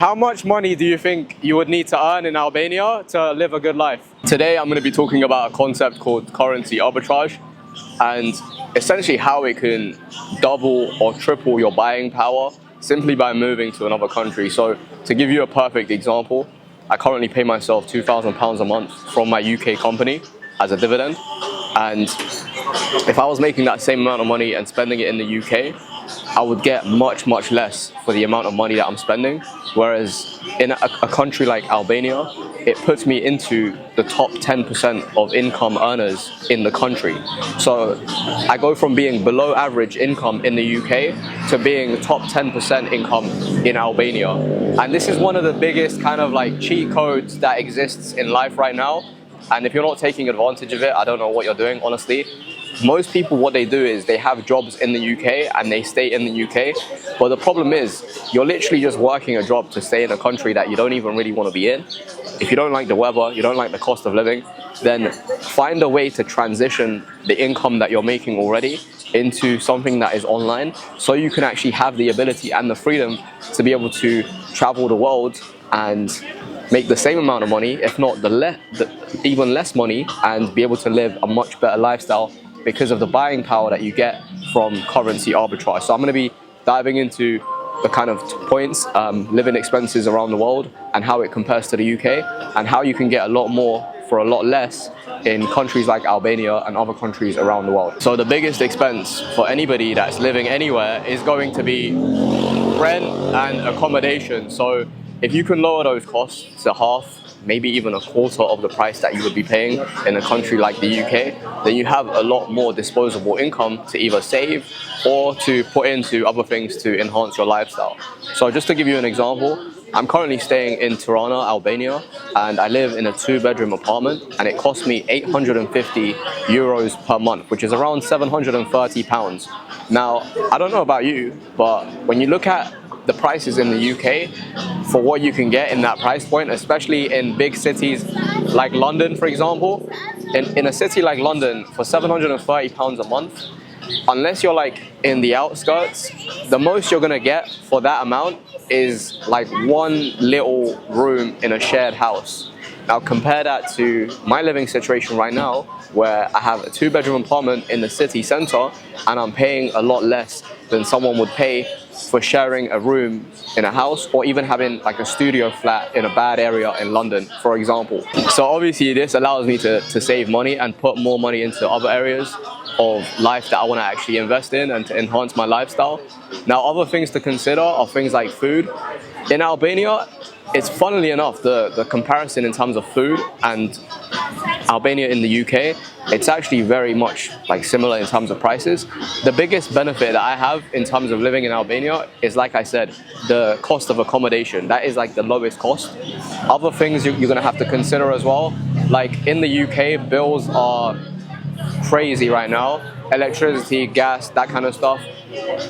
How much money do you think you would need to earn in Albania to live a good life? Today I'm going to be talking about a concept called currency arbitrage and essentially how it can double or triple your buying power simply by moving to another country. So to give you a perfect example, I currently pay myself £2,000 a month from my UK company as a dividend, and if I was making that same amount of money and spending it in the UK, I would get much less for the amount of money that I'm spending. Whereas in a country like Albania, it puts me into the top 10% of income earners in the country. So I go from being below average income in the UK to being top 10% income in Albania. And this is one of the biggest kind of like cheat codes that exists in life right now. And if you're not taking advantage of it, I don't know what you're doing, honestly. Most people, what they do is they have jobs in the UK and they stay in the UK. But the problem is, you're literally just working a job to stay in a country that you don't even really want to be in. If you don't like the weather, you don't like the cost of living, then find a way to transition the income that you're making already into something that is online, so you can actually have the ability and the freedom to be able to travel the world and make the same amount of money, if not even less money, and be able to live a much better lifestyle because of the buying power that you get from currency arbitrage. So I'm going to be diving into the kind of points, living expenses around the world and how it compares to the UK, and how you can get a lot more for a lot less in countries like Albania and other countries around the world. So the biggest expense for anybody that's living anywhere is going to be rent and accommodation. So if you can lower those costs to half, maybe even a quarter of the price that you would be paying in a country like the UK, then you have a lot more disposable income to either save or to put into other things to enhance your lifestyle. So just to give you an example, I'm currently staying in Tirana, Albania, and I live in a 2-bedroom apartment, and it costs me 850 euros per month, which is around 730 pounds. Now, I don't know about you, but when you look at the prices in the UK for what you can get in that price point, especially in big cities like London, for example, in a city like London, for 730 pounds a month, unless you're like in the outskirts, the most you're gonna get for that amount is like one little room in a shared house. Now compare that to my living situation right now, where I have a 2-bedroom apartment in the city centre and I'm paying a lot less than someone would pay for sharing a room in a house, or even having like a studio flat in a bad area in London, for example. So obviously this allows me to save money and put more money into other areas of life that I want to actually invest in and to enhance my lifestyle. Now, other things to consider are things like food. In Albania, it's funnily enough, the comparison in terms of food and Albania in the UK, it's actually very much like similar in terms of prices. The biggest benefit that I have in terms of living in Albania is, like I said, the cost of accommodation. That is like the lowest cost. Other things you're gonna have to consider as well, like in the UK, bills are crazy right now. Electricity, gas, that kind of stuff.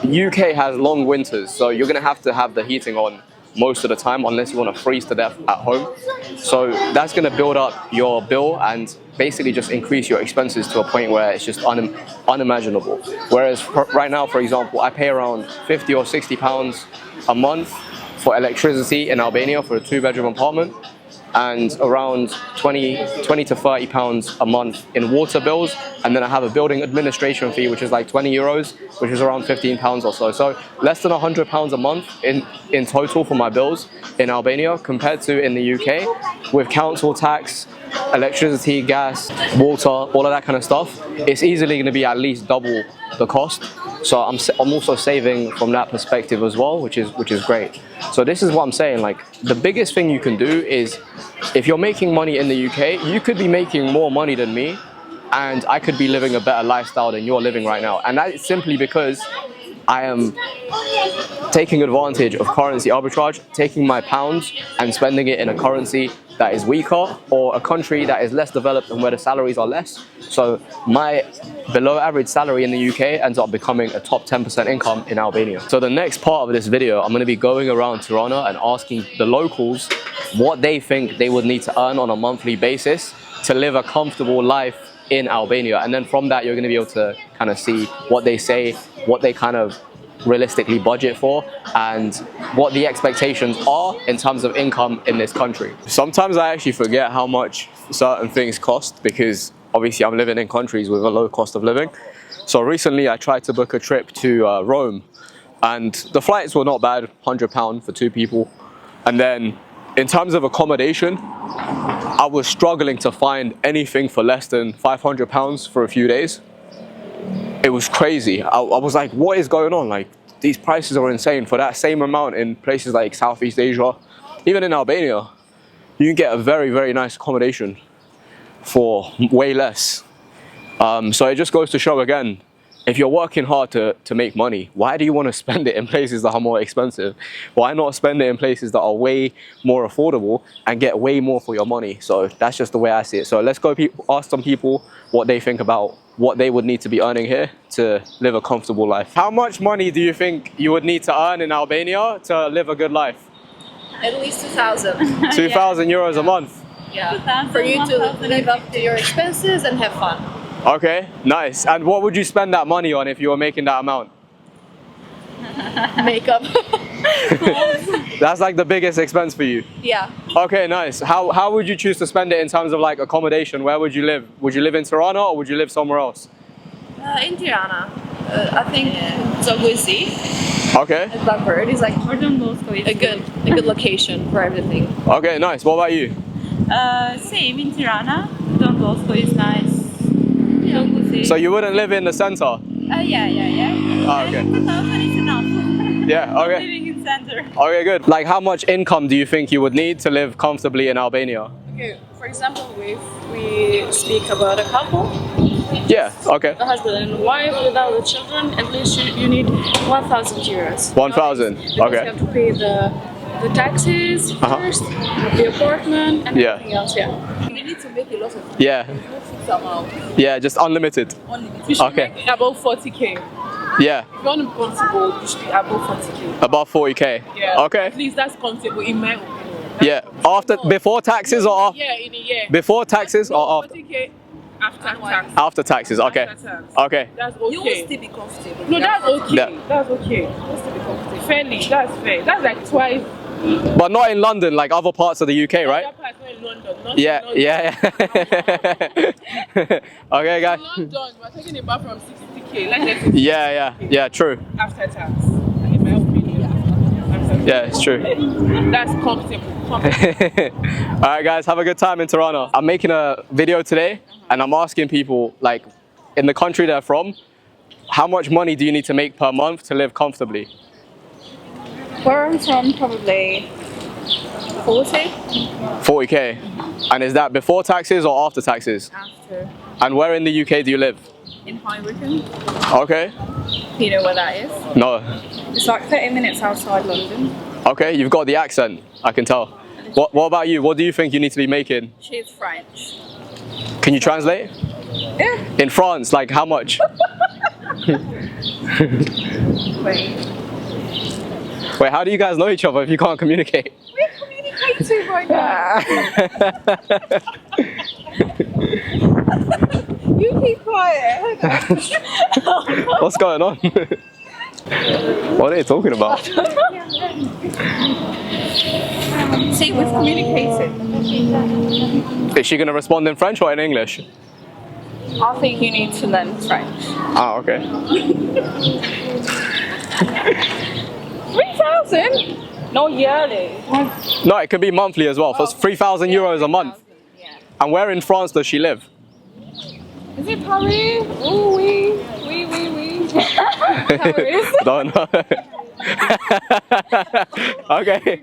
UK has long winters, so you're gonna have to have the heating on most of the time unless you want to freeze to death at home. So that's going to build up your bill and basically just increase your expenses to a point where it's just unimaginable. Whereas right now, for example, I pay around 50 or 60 pounds a month for electricity in Albania for a 2-bedroom apartment, and around 20 to 30 pounds a month in water bills, and then I have a building administration fee which is like 20 euros, which is around 15 pounds or so. So less than 100 pounds a month in total for my bills in Albania, compared to in the UK with council tax, electricity, gas, water, all of that kind of stuff. It's easily going to be at least double the cost. So I'm also saving from that perspective as well, which is great. So this is what I'm saying, like the biggest thing you can do is, if you're making money in the UK, you could be making more money than me, and I could be living a better lifestyle than you're living right now. And that is simply because I am taking advantage of currency arbitrage, taking my pounds and spending it in a currency that is weaker, or a country that is less developed and where the salaries are less. So my below average salary in the UK ends up becoming a top 10% income in Albania. So the next part of this video, I'm going to be going around Tirana and asking the locals what they think they would need to earn on a monthly basis to live a comfortable life in Albania. And then from that, you're going to be able to kind of see what they say, what they kind of realistically budget for and what the expectations are in terms of income in this country. Sometimes I actually forget how much certain things cost because obviously I'm living in countries with a low cost of living. So recently I tried to book a trip to Rome, and the flights were not bad, £100 for 2 people. And then in terms of accommodation, I was struggling to find anything for less than £500 for a few days. It was crazy. I was like, what is going on? Like, these prices are insane for that same amount in places like Southeast Asia. Even in Albania, you can get a very, very nice accommodation for way less. So it just goes to show again, if you're working hard to make money, why do you want to spend it in places that are more expensive? Why not spend it in places that are way more affordable and get way more for your money? So that's just the way I see it. So let's go ask some people what they think about what they would need to be earning here to live a comfortable life. How much money do you think you would need to earn in Albania to live a good life? At least 2,000. 2,000 euros a month? Yeah, for you to live up to your expenses and have fun. Okay, nice. And what would you spend that money on if you were making that amount? Makeup. That's like the biggest expense for you? Yeah. Okay, nice. How would you choose to spend it in terms of like accommodation? Where would you live? Would you live in Tirana or would you live somewhere else? In Tirana. I think Zoguisi. Okay. It's Blackbird. It's like a good location for everything. Okay, nice. What about you? Same in Tirana. Don Bosco is nice. So you wouldn't live in the center? Yeah. Oh, okay. 2,000 is enough. Yeah, okay. Living in center. Okay, good. Like, how much income do you think you would need to live comfortably in Albania? Okay, for example, if we speak about a couple, Yeah, okay. a husband and wife without the children, at least you need 1,000 euros. 1,000, Because okay. you have to pay the taxes first, the apartment, and Yeah. everything else. Yeah. You need to make a lot of Yeah, somehow. yeah, just unlimited. You should Okay. make above 40k. Yeah, If you want to be comfortable, you should be above 40k. above 40k. Yeah. Okay. At least that's comfortable in my opinion. Yeah, before taxes or after? Yeah, in a year. Before taxes or after? 40k after tax. After taxes, okay. After tax. Okay. That's okay. You will still be comfortable. No, that's okay. Yeah. That's okay. That's to be comfortable. Fairly, that's fair. That's like twice. But not in London, like other parts of the UK, right? That part in London. Not Yeah, in London. yeah. Okay, guys. In London, we're talking about from 60k. Let's just say Yeah, true. after tax. In my opinion. After tax. Yeah, it's true. That's comfortable. All right, guys, have a good time in Tirana. I'm making a video today, and I'm asking people, like, in the country they're from, how much money do you need to make per month to live comfortably? Where I'm from, probably 40 40k. And is that before taxes or after taxes? after. And where in the UK do you live? In High Wycombe. Okay. You know where that is? No. It's like 30 minutes outside London. Okay, you've got the accent, I can tell. What about you? What do you think you need to be making? She's French. Can you translate? Yeah. In France, like how much? Wait. Wait, how do you guys know each other if you can't communicate? We're communicating right now. You keep quiet. What's going on? What are they talking about? See, we've communicated. Is she going to respond in French or in English? I think you need to learn French. Ah, okay. 3,000? No, yearly. No, it could be monthly as well, for 3,000 euros a month. Yeah. And where in France does she live? Is it Paris? Ooh, oui. Paris. Don't know. Okay,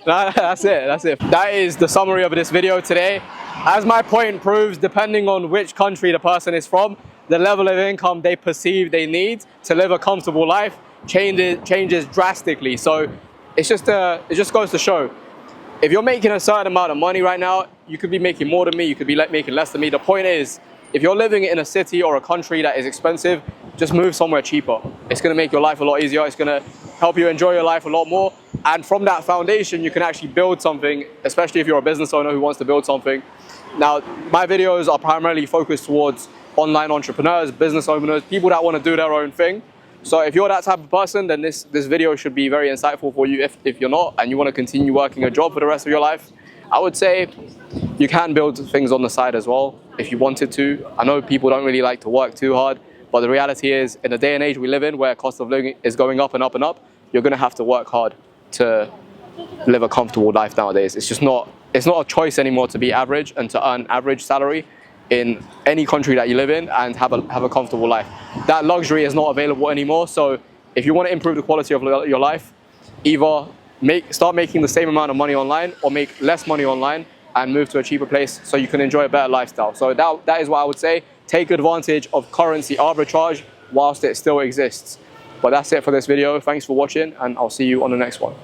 no, that's it. That is the summary of this video today. As my point proves, depending on which country the person is from, the level of income they perceive they need to live a comfortable life changes drastically. So it just goes to show, if you're making a certain amount of money right now, you could be making more than me, you could be making less than me. The point is, if you're living in a city or a country that is expensive, just move somewhere cheaper. It's going to make your life a lot easier. It's going to help you enjoy your life a lot more. And from that foundation, you can actually build something, especially if you're a business owner who wants to build something. Now, my videos are primarily focused towards online entrepreneurs, business owners, people that want to do their own thing. So if you're that type of person, then this video should be very insightful for you. If you're not and you want to continue working a job for the rest of your life, I would say you can build things on the side as well if you wanted to. I know people don't really like to work too hard, but the reality is, in the day and age we live in, where cost of living is going up and up and up, you're going to have to work hard to live a comfortable life nowadays. It's not a choice anymore to be average and to earn average salary in any country that you live in and have a comfortable life. That luxury is not available anymore. So if you want to improve the quality of your life, either start making the same amount of money online or make less money online and move to a cheaper place so you can enjoy a better lifestyle. So that is what I would say. Take advantage of currency arbitrage whilst it still exists. But that's it for this video. Thanks for watching, and I'll see you on the next one.